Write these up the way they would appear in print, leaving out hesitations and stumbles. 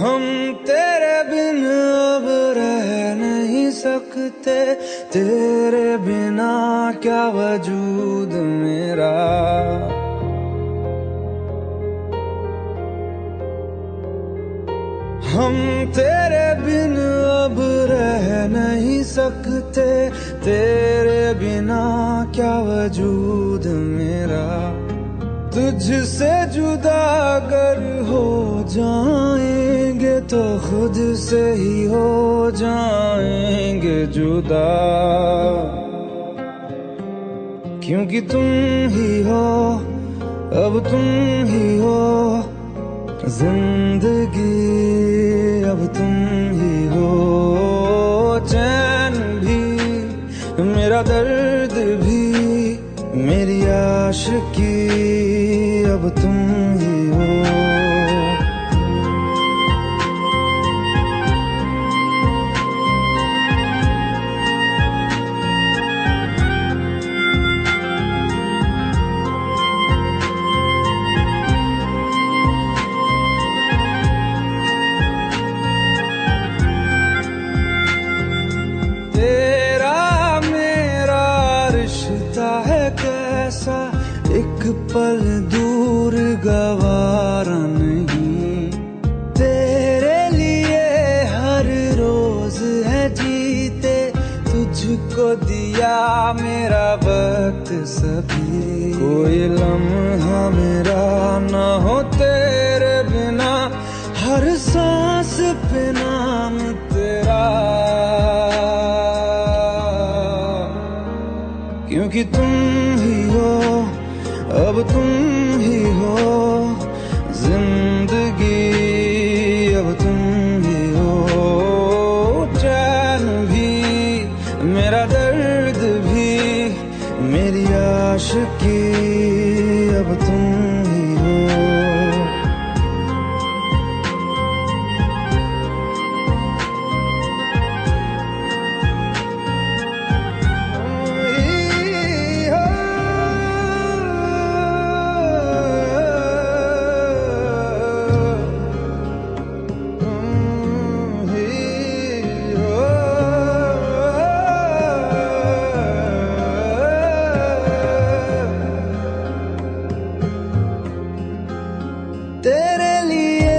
हम तेरे बिन अब रह नहीं सकते, तेरे बिना क्या वजूद मेरा। हम तेरे बिन अब रह नहीं सकते, तेरे बिना क्या वजूद मेरा। तुझसे जुदा अगर हो जाएंगे तो खुद से ही हो जाएंगे जुदा, क्योंकि तुम ही हो, अब तुम ही हो जिंदगी, अब तुम ही हो। चैन भी, मेरा दर्द भी, मेरी आशिकी, अब तुम ही हो। तेरा मेरा रिश्ता है कैसा, एक पल दूर गवारा नहीं। तेरे लिए हर रोज है जीते, तुझको दिया मेरा वक्त सभी। कोई लम्हा मेरा ना हो तेरे बिना, हर सांस पे नाम तेरा, क्योंकि तुम ही हो, अब तुम ही हो जिंदगी, अब तुम ही हो। चैन भी, मेरा दर्द भी, मेरी आशिकी, अब तुम ही हो। तेरे लिए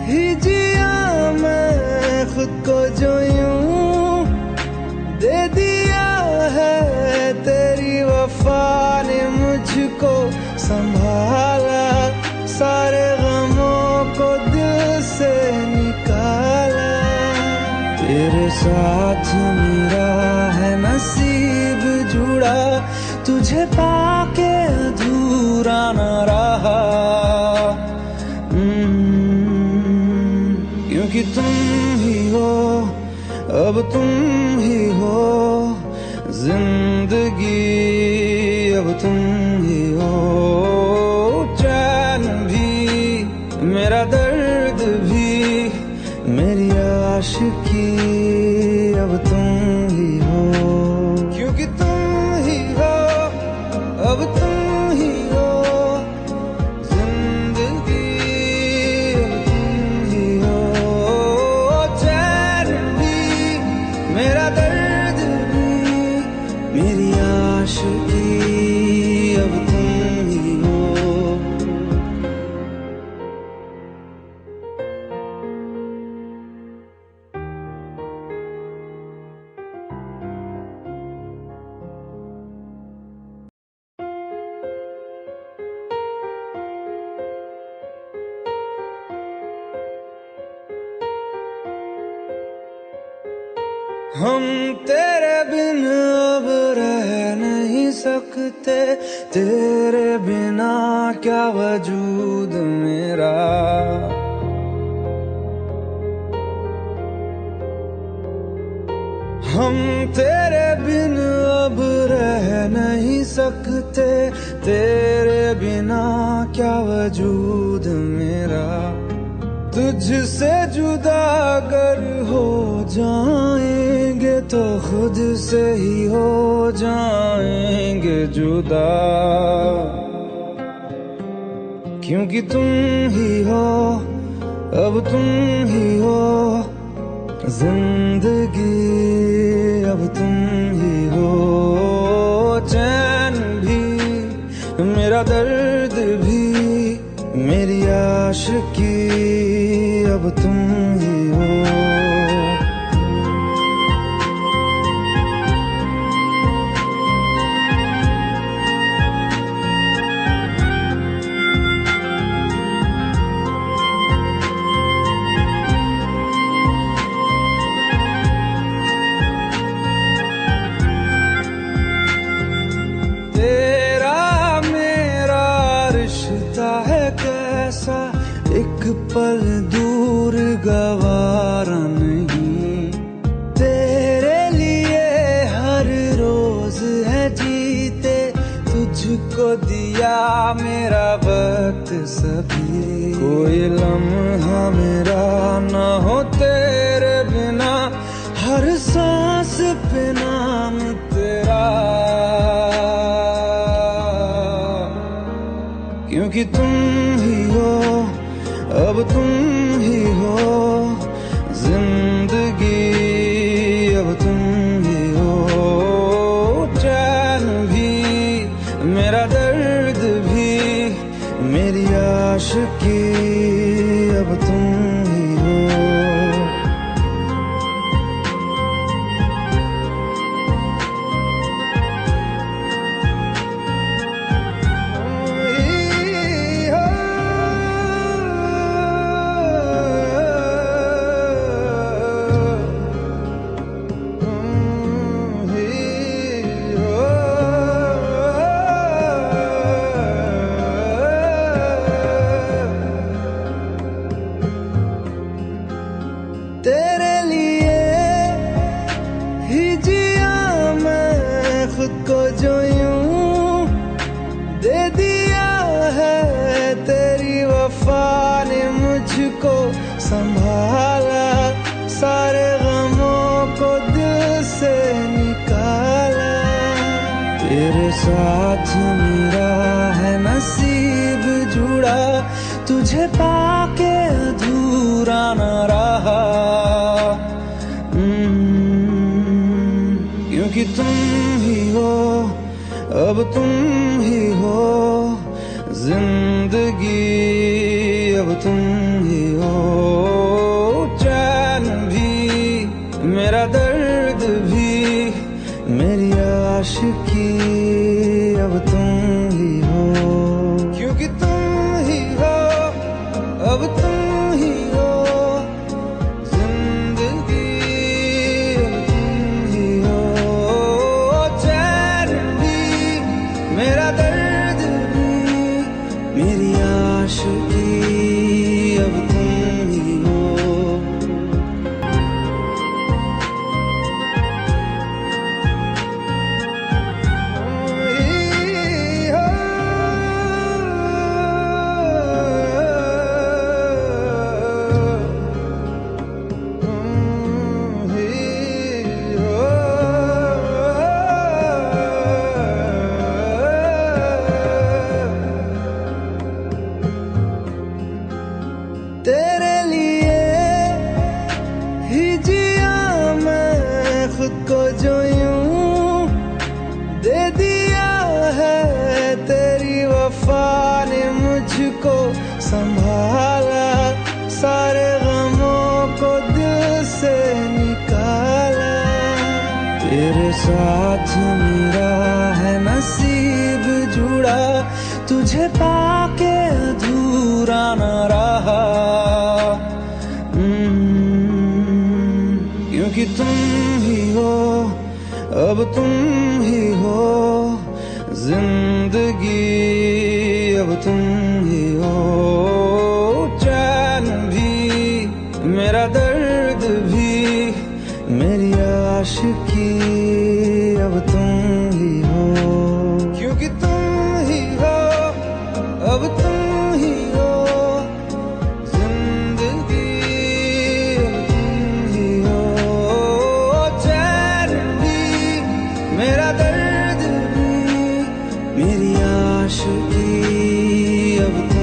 ही जिया मैं खुद को, जो यूं दे दिया है तेरी वफा ने मुझको संभाला। सारे गमों को दिल से निकाला, तेरे साथ मेरा है नसीब जुड़ा, तुझे पाके अधूरा न रहा। क्योंकि तुम ही हो, अब तुम ही हो जिंदगी, अब तुम ही हो। चैन भी, मेरा दर्द भी, मेरी आशिकी, अब तुम ही हो। क्योंकि तुम ही हो, अब तुम ही हो जिंदगी, अब तुम ही हो। चैन भी, मेरा दर्द भी, मेरी आशिकी, अब तुम ही हो। हम तेरे बिन अब रह नहीं सकते, तेरे बिना क्या वजूद मेरा। हम तेरे बिन अब रह नहीं सकते, तेरे बिना क्या वजूद मेरा। तुझसे जुदा अगर हो जाएंगे तो खुद से ही हो जाएंगे जुदा, क्योंकि तुम ही हो, अब तुम ही हो जिंदगी, अब तुम ही हो चैन भी, मेरा दर्द भी, मेरी आशिकी, अब तुम ही हो। कैसा एक पल दूर गवारा नहीं, तेरे लिए हर रोज है जीते, तुझको दिया मेरा वक्त सभी, कोई लम्हा मेरा ना हो तेरे बिना, हर सांस पे नाम तेरा, क्योंकि तुम ही हो, अब तुम ही हो जिंदगी, अब तुम ही हो चैन भी, मेरा दर्द भी, मेरी आशिकी, अब तुम ही हो। तेरे लिए ही जिया मैं खुद को, जो यूं दे दिया है तेरी वफा ने मुझको संभाला, सारे गमों को दिल से निकाला, तेरे साथ मेरा है नसीब जुड़ा, तुझे पाके अधूरा न रहा, क्योंकि तुम ही हो, अब तुम ही हो जिंदगी, अब तुम ही हो चैन भी, मेरा दर्द भी, मेरी आशिकी, अब तुम ही हो, क्योंकि तुम ही हो, अब तुम ही हो जिंदगी, अब तुम ही हो चैन भी, मेरा दर्द भी, मेरी आशिकी, अब तुम ही हो। तेरे लिए ही जिया मैं खुद को, जो यूं दे दिया है तेरी वफा ने मुझको संभाला, सारे गमों को दिल से निकाला, तेरे साथ मेरा है नसीब जुड़ा, तुझे पाके अधूरा न रहा, क्योंकि तुम ही हो, अब तुम ही हो जिंदगी, अब तुम ही हो चैन भी, मेरा दर्द भी, मेरी आशिकी, अब तुम ही हो, क्योंकि तुम ही हो, अब तुम ही हो जिंदगी, अब तुम ही हो चैन भी, मेरा दर्द भी, मेरी आशिकी, अब तुम